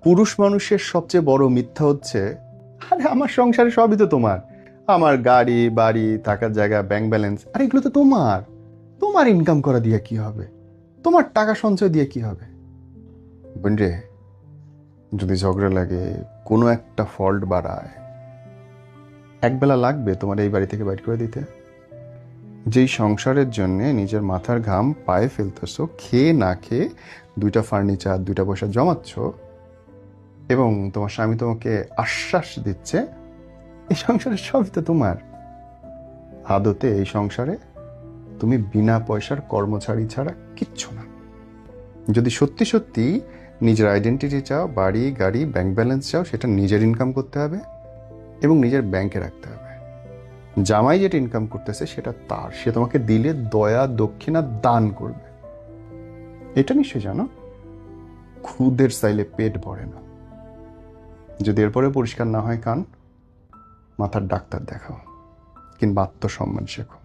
পুরুষ মানুষের সবচেয়ে বড় মিথ্যা হচ্ছে, আরে আমার সংসারে সবই তো তোমার, আমার গাড়ি বাড়ি থাকার জায়গা ব্যাংক ব্যালেন্স, আরে এগুলো তো তোমার, তোমার ইনকাম করা দিয়ে কি হবে, তোমার টাকা সঞ্চয় দিয়ে কি হবে। বোন রে, যদি ঝগড়া লাগে, কোনো একটা ফল্ট বাড়ায়, একবেলা লাগবে তোমার এই বাড়ি থেকে বাইর করে দিতে? যেই সংসারের জন্যে নিজের মাথার ঘাম পায়ে ফেলতেছো, খেয়ে না খেয়ে দুইটা ফার্নিচার দুইটা পয়সা জমাচ্ছ, এবং তোমার স্বামী তোমাকে আশ্বাস দিচ্ছে এই সংসারের সবই তো তোমার, আদতে এই সংসারে তুমি বিনা পয়সার কর্মচারী ছাড়া কিচ্ছু না। যদি সত্যি সত্যি নিজের আইডেন্টিটি চাও, বাড়ি গাড়ি ব্যাংক ব্যালেন্স চাও, সেটা নিজের ইনকাম করতে হবে এবং নিজের ব্যাংকে রাখতে হবে। জামাই যেটা ইনকাম করতেছে সেটা তার, সে তোমাকে দিলে দয়া দক্ষিণা দান করবে। এটা নিশ্চয় জানো, খুদের চাইলে পেট ভরে না। যদি এরপরে পরিষ্কার না হয় কান, মাথার ডাক্তার দেখাও, কিংবা আত্মসম্মান শেখো।